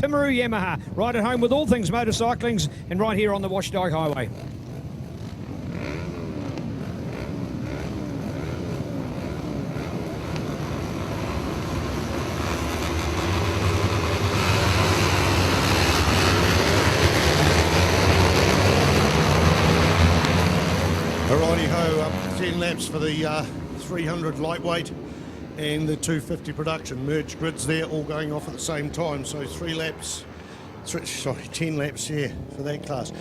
Timaru Yamaha. Right at home with all things motorcycling and right here on the Washdike Highway. Righty-ho, 10 laps for the 300 lightweight and the 250 production. Merged grids there, all going off at the same time. So 10 laps, yeah, for that class.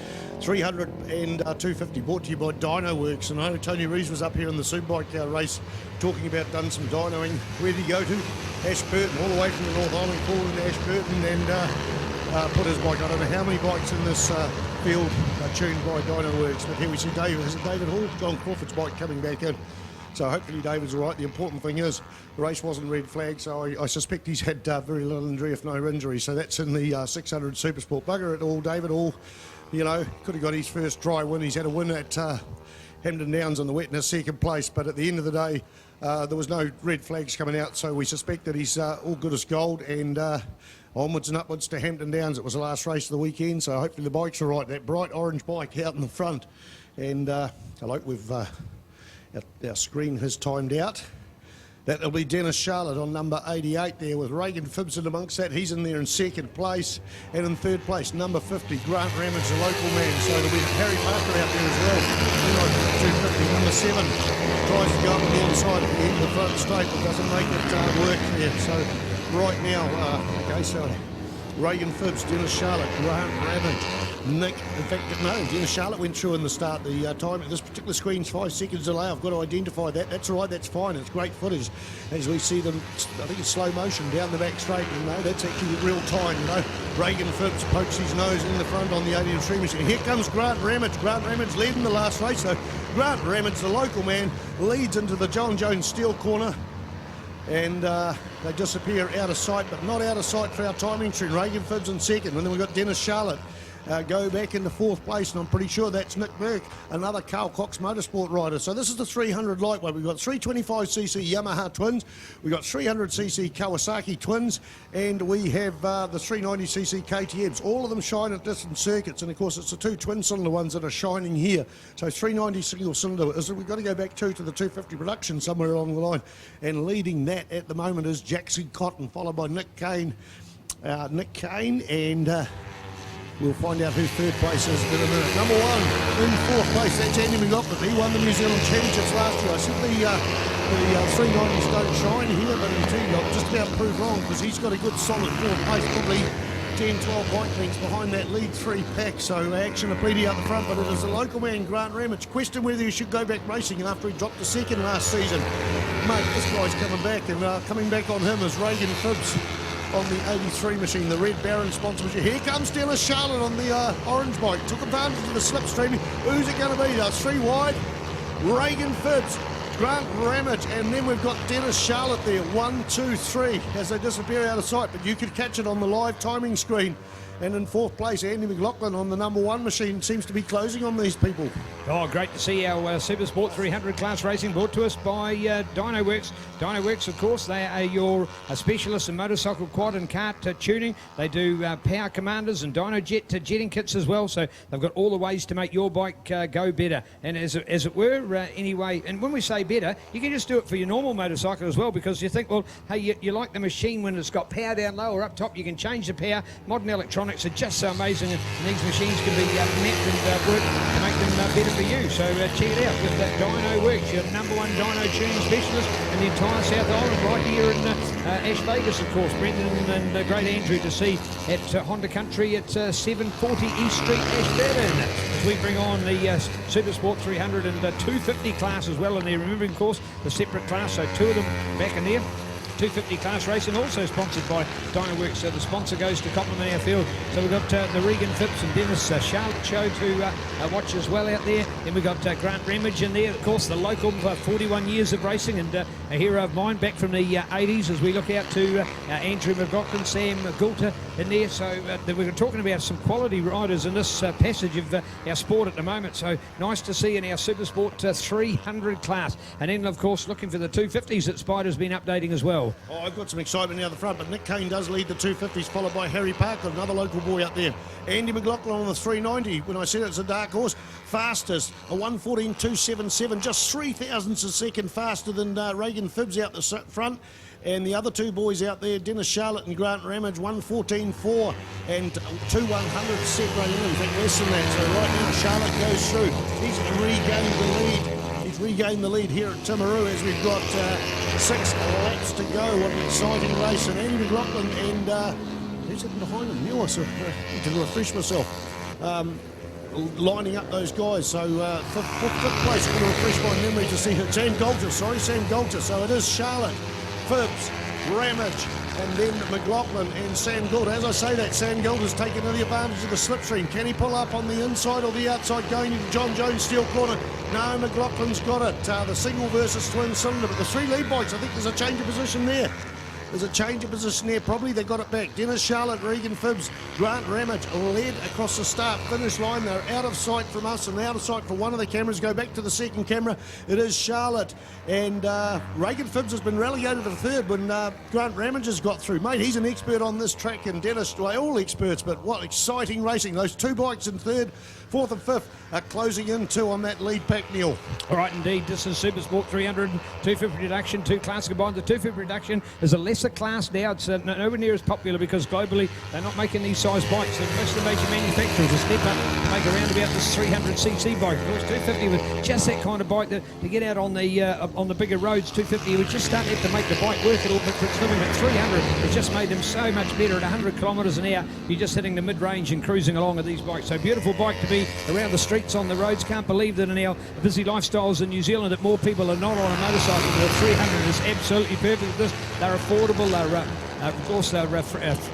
300 and 250 brought to you by Dyno Works. And I know Tony Rees was up here in the Superbike race talking about done some dynoing. Where did he go to? Ashburton, all the way from the North Island, called into Ashburton and put his bike. I don't know how many bikes in this field are tuned by Dyno Works, but here we see David. Is it David Hall? John Crawford's bike coming back in. So hopefully David's all right. The important thing is the race wasn't red flagged, so I suspect he's had very little injury, if no injury. So that's in the 600 Supersport. Bugger it all, David Hall. You know, could have got his first dry win. He's had a win at Hampton Downs on the wetness, second place. But at the end of the day, there was no red flags coming out, so we suspect that he's all good as gold. And onwards and upwards to Hampton Downs. It was the last race of the weekend, so hopefully the bikes are right. That bright orange bike out in the front. And I like we've... our screen has timed out. That'll be Dennis Charlotte on number 88 there with Reagan Phibson amongst that. He's in there in second place. And in third place, number 50, Grant Ramage, the local man. So there'll be Harry Parker out there as well. 250, number 7. Tries to go up the inside at the end of the front straight, but doesn't make it work there. So right now, okay, so Reagan Phibbs, Dennis Charlotte, Grant Ramage, Nick, in fact, no, Dennis Charlotte went through in the start. The time at this particular screen's 5 seconds delay. I've got to identify that. That's all right, that's fine. It's great footage as we see them, I think it's slow motion down the back straight. You know, that's actually real time, you know. Reagan Phibbs pokes his nose in the front on the 83 machine. Here comes Grant Ramage. Grant Ramage led in the last race, so Grant Ramage, the local man, leads into the John Jones Steel corner. And they disappear out of sight, but not out of sight for our timing tree. Reagan Phibbs in second, and then we've got Dennis Charlotte go back into fourth place, and I'm pretty sure that's Nick Burke, another Carl Cox Motorsport rider. So this is the 300 lightweight. We've got 325cc Yamaha twins, we've got 300cc Kawasaki twins, and we have the 390cc KTMs. All of them shine at different circuits, and of course it's the two twin-cylinder ones that are shining here. So 390 single-cylinder, we've got to go back to the 250 production somewhere along the line, and leading that at the moment is Jackson Cotton, followed by Nick Kane, and we'll find out who third place is in a minute. Number 1 in fourth place, that's Andy McLaughlin. He won the New Zealand Championships last year. I think the 390s don't shine here, but indeed I'll just about prove wrong because he's got a good solid fourth place, probably 10, 12 bike lengths behind that lead 3 pack. So action of Petey out the front, but it is the local man, Grant Ramage. Question whether he should go back racing, and after he dropped the second last season, mate, this guy's coming back, and coming back on him is Reagan Phibbs on the 83 machine, the Red Baron sponsor machine. Here comes Dennis Charlotte on the orange bike. Took advantage of the slipstream. Who's it going to be? 3 wide. Reagan Phibbs, Grant Ramage, and then we've got Dennis Charlotte there. 1, 2, 3 as they disappear out of sight, but you could catch it on the live timing screen. And in fourth place, Andy McLaughlin on the number 1 machine seems to be closing on these people. Oh, great to see our Supersport 300 class racing brought to us by Dyno Works. Dyno Works, of course, they are your specialists in motorcycle, quad and kart tuning. They do power commanders and dyno jet jetting kits as well. So they've got all the ways to make your bike go better. And as it were, anyway, and when we say better, you can just do it for your normal motorcycle as well, because you think, well, hey, you like the machine when it's got power down low or up top, you can change the power. Modern electronics are just so amazing, and these machines can be mapped and work to make them better for you. So check it out with that Dyno Works, your number 1 dyno tuning specialist in the entire South Island, right here in Ash Vegas, of course. Brendan and great Andrew to see at Honda Country at 740 East Street, Ashburton, as we bring on the Supersport 300 and 250 class as well, and they're removing, of course, the separate class, so 2 of them back in there. 250 class racing, also sponsored by Dyno Works. So the sponsor goes to complement our field. So we've got the Reagan Phibbs and Dennis Charlotte show to watch as well out there. Then we've got Grant Ramage in there, of course, the local 41 years of racing, and a hero of mine back from the 80s, as we look out to Andrew McLaughlin, Sam Goulter in there. So we're talking about some quality riders in this passage of our sport at the moment. So nice to see in our Supersport 300 class. And then, of course, looking for the 250s that Spider's been updating as well. well. Oh, I've got some excitement now the front, but Nick Kane does lead the 250s, followed by Harry Parker, another local boy up there. Andy McLaughlin on the 390, when I said it's a dark horse. Fastest, a 1:14.277, just 3,000ths a second faster than Reagan Phibbs out the front. And the other two boys out there, Dennis Charlotte and Grant Ramage, 1:14.4 and 2/100 separating them. In fact, less than that. So right now, Charlotte goes through. He's regained the lead. He's regained the lead here at Timaru as we've got 6 laps to go. What an exciting race. And Andy McLaughlin and who's sitting behind him? Neil, I need to refresh myself. Lining up those guys. So fifth place, I'm going to refresh my memory to see Sam Golter. So it is Charlotte, Phibbs, Ramage, and then McLaughlin and Sam Gould. As I say that, Sam Gould has taken the advantage of the slipstream. Can he pull up on the inside or the outside going into John Jones' steel corner? No, McLaughlin's got it. The single versus twin cylinder, but the 3 lead bikes, I think there's a change of position there. Probably they got it back. Dennis Charlotte, Regan Phibbs, Grant Ramage led across the start-finish line. They're out of sight from us and out of sight for one of the cameras. Go back to the second camera. It is Charlotte. And Regan Phibbs has been relegated to third when Grant Ramage has got through. Mate, he's an expert on this track, and Dennis, well, all experts, but what exciting racing. Those 2 bikes in third, 4th and 5th are closing in too on that lead pack, Neil. All right, indeed. This is Super Sport 300, 250 reduction, 2 class combined. The 250 reduction is a lesser class now. It's nowhere near as popular because globally they're not making these size bikes. And most of the major manufacturers are step up to make around about this 300cc bike. Of course, 250 was just that kind of bike that to get out on the bigger roads. 250 would just start to have to make the bike work a little bit for its living. But 300 has just made them so much better. At 100 kilometres an hour, you're just hitting the mid-range and cruising along with these bikes. So beautiful bike to be around the streets, on the roads. Can't believe that in our busy lifestyles in New Zealand that more people are not on a motorcycle. The 300 is absolutely perfect. They're affordable. Of course, they're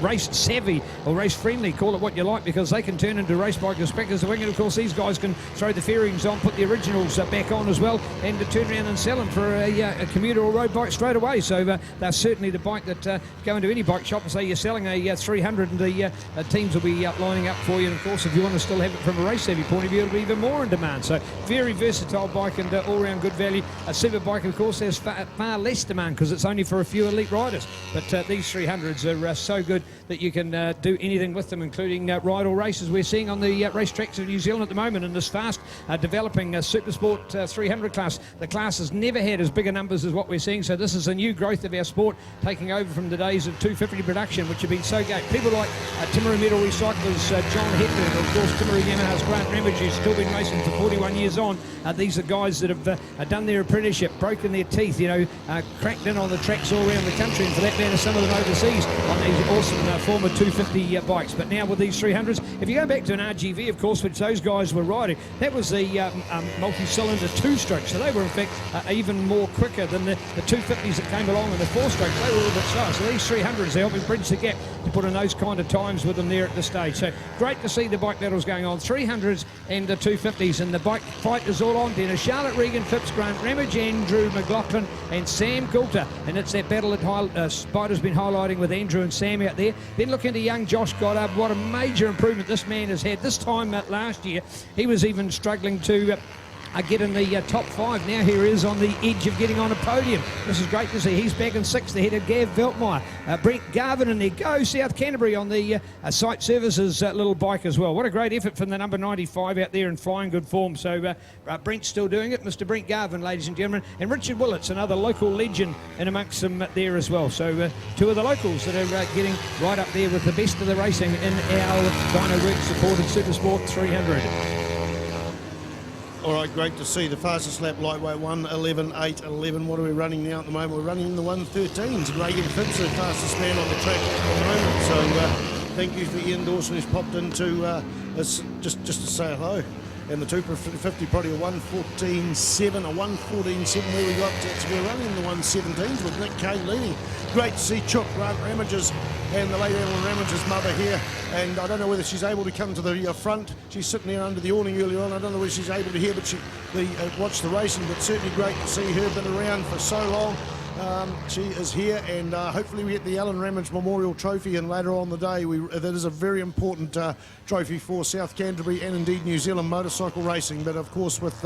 race savvy or race friendly, call it what you like, because they can turn into race bike inspectors. The wing, and of course, these guys can throw the fairings on, put the originals back on as well, and to turn around and sell them for a commuter or road bike straight away. So they're certainly the bike that go into any bike shop and say you're selling a 300, and the teams will be lining up for you. And of course, if you want to still have it from a race savvy point of view, it'll be even more in demand. So very versatile bike and all-round good value. A super bike, of course, there's far less demand because it's only for a few elite riders. But these 300s are so good that you can do anything with them, including ride all races we're seeing on the racetracks of New Zealand at the moment in this fast developing Super Sport 300 class. The class has never had as big a numbers as what we're seeing, so this is a new growth of our sport, taking over from the days of 250 production, which have been so great. People like Timaru Metal Recyclers, John Hepburn, and of course Timaru Yamaha's Grant Ramage, who's still been racing for 41 years on. These are guys that have done their apprenticeship, broken their teeth, cracked in on the tracks all around the country, and for that matter, some of them overseas on these awesome former 250 bikes. But now with these 300s, if you go back to an RGV, of course, which those guys were riding, that was the multi-cylinder 2-stroke, so they were in fact even more quicker than the 250s that came along in the 4-stroke. They were a little bit slower, so these 300s, they're helping bridge the gap to put in those kind of times with them there at this stage. So great to see the bike battles going on, 300s and the 250s, and the bike fight is all on. Dennis Charlotte, Regan Phibbs, Grant Ramage, Andrew McLaughlin and Sam Goulter, and it's that battle that Spider's been highlighting with Andrew and Sam out there. Then look into young Josh Goddard. What a major improvement this man has had. This time last year, he was even struggling to get in the top 5. Now here he is on the edge of getting on a podium. This is great to see. He's back in 6th ahead of Gav Veltmeyer. Brent Garvin in there. Go South Canterbury on the Site Services little bike as well. What a great effort from the number 95 out there in flying good form. So Brent's still doing it. Mr. Brent Garvin, ladies and gentlemen. And Richard Willits, another local legend in amongst them there as well. So 2 of the locals that are getting right up there with the best of the racing in our Dyno Works supported Super Sport 300. All right, great to see the fastest lap lightweight 1:11.811. What are we running now at the moment? We're running in the 1:13s. And Regan Phibbs, the fastest man on the track at the moment. So thank you for Ian Dawson, who's popped into us just to say hello. And the 250 probably a 1:14.7, a 1:14.7 where we got to be running in the 1:17s with Nick Kane leading. Great to see Chuck, Grant Ramage's and the late Ellen Ramage's mother here. And I don't know whether she's able to come to the front. She's sitting there under the awning earlier on. I don't know whether she's able to hear, but she watch the racing. But certainly great to see her, been around for so long. She is here, and hopefully we get the Alan Ramage Memorial Trophy in later on the day. That is a very important trophy for South Canterbury and indeed New Zealand motorcycle racing, but of course with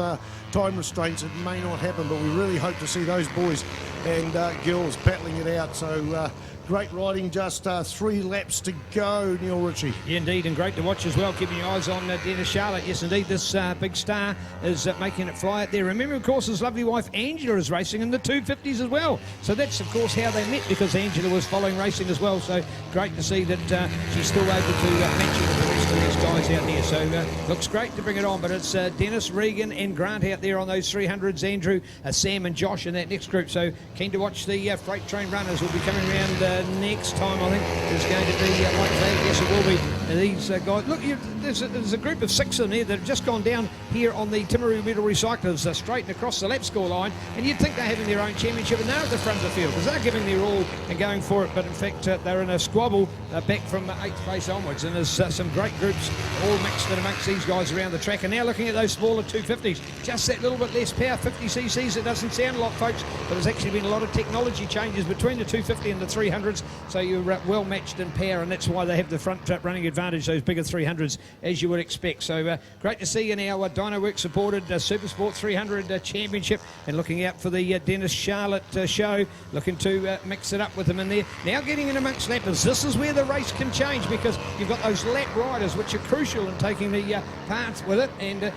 time restraints it may not happen, but we really hope to see those boys and girls battling it out. So great riding, just 3 laps to go, Neil Ritchie. Yeah, indeed, and great to watch as well, keeping your eyes on Dennis Charlotte. Yes, indeed, this big star is making it fly out there. Remember, of course, his lovely wife Angela is racing in the 250s as well. So that's, of course, how they met, because Angela was following racing as well. So great to see that she's still able to match it with the rest of these guys out there. So looks great to bring it on, but it's Dennis, Regan and Grant out there on those 300s, Andrew, Sam and Josh in that next group. So keen to watch the freight train runners. Will be coming around next time, I think. There's going to be white flag. Yes, it will be. These guys. Look, there's a group of 6 in there that have just gone down here on the Timaru Metal Recyclers, straight and across the lap score line, and you'd think they're having their own championship, and they're at the front of the field because they're giving their all and going for it, but in fact they're in a squabble back from 8th place onwards, and there's some great groups all mixed in amongst these guys around the track. And now looking at those smaller 250s, just that little bit less power, 50cc's. It doesn't sound a lot, folks, but there's actually been a lot of technology changes between the 250 and the 300s, so you're well matched in power, and that's why they have the front running advantage, those bigger 300s, as you would expect. So great to see in our Dynoworks supported Supersport 300 Championship, and looking out for the Dennis Charlotte show, looking to mix it up with them in there. Now getting in amongst lappers, this is where the race can change, because you've got those lap riders which are crucial in taking the parts with it, and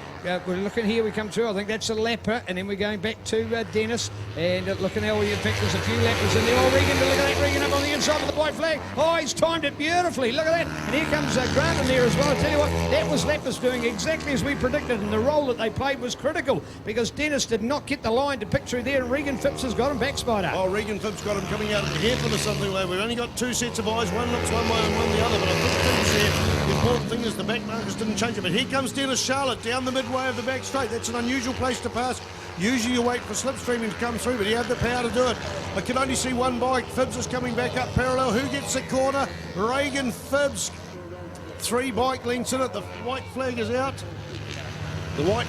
we're looking here, we come through, I think that's a lapper, and then we're going back to Dennis, and looking how in fact there's a few lappers in there. Oh, Regan, look at that, Regan up on the inside of the white flag. Oh, he's timed it beautifully, look at that, and here comes Grant in there as well. I tell you what, that was lappers doing exactly as we predicted, and the role that they played was critical, because Dennis did not get the line to pick through there, and Regan Phipps has got him back, Spider. Oh, Regan Phipps got him coming out of the hairpin or something like that. We've only got 2 sets of eyes, one looks one way and one the other, but I think Phipps there, the important thing is the back markers didn't change it. But here comes Dennis Charlotte down the midway of the back straight. That's an unusual place to pass. Usually you wait for slipstreaming to come through, but he had the power to do it. I can only see one bike. Phibbs is coming back up parallel. Who gets the corner? Regan Phibbs. 3 bike lengths in it. The white flag is out. The white...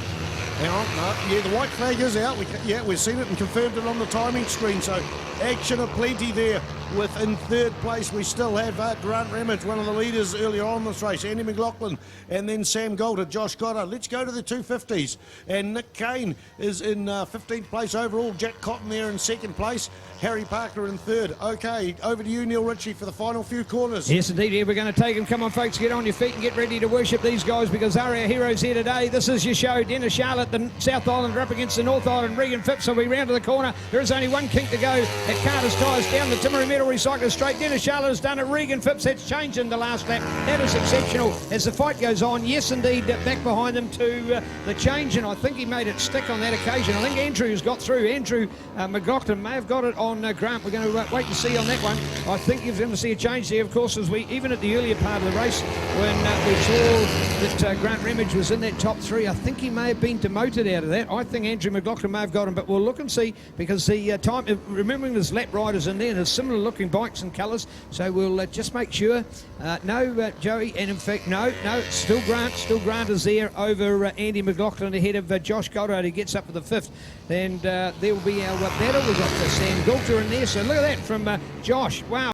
the white flag is out. We've seen it and confirmed it on the timing screen. So action aplenty there. In 3rd place, we still have Grant Ramage, one of the leaders earlier on this race, Andy McLaughlin, and then Sam Goldar, Josh Goddard. Let's go to the 250s. And Nick Kane is in 15th place overall. Jack Cotton there in 2nd place. Harry Parker in 3rd. Okay, over to you, Neil Ritchie, for the final few corners. Yes, indeed. Here we're going to take them. Come on, folks, get on your feet and get ready to worship these guys, because they're our heroes here today. This is your show. Dennis Charlotte, the South Island, up against the North Island. Regan Phipps will be round to the corner. There is only one kink to go at Carter's Tyres down the Timaru Metal Recycler straight. Dennis Charlotte has done it. Regan Phipps, that's changed in the last lap. That is exceptional as the fight goes on. Yes, indeed, back behind them to the change, and I think he made it stick on that occasion. I think Andrew's got through. Andrew McLaughlin may have got it on Grant. We're going to wait and see on that one. I think you're going to see a change there, of course, as we, even at the earlier part of the race, when we saw that Grant Ramage was in that top 3, I think he may have been demoted out of that. I think Andrew McLaughlin may have got him, but we'll look and see, because the time, remembering there's lap riders in there, and there's similar looking bikes and colours, so we'll just make sure. No, Joey, and in fact, no, it's still Grant. Still Grant is there over Andy McLaughlin ahead of Josh Goddard, who gets up for the 5th. And there will be our battle. We've got Sam Goulter in there, so look at that from Josh. Wow.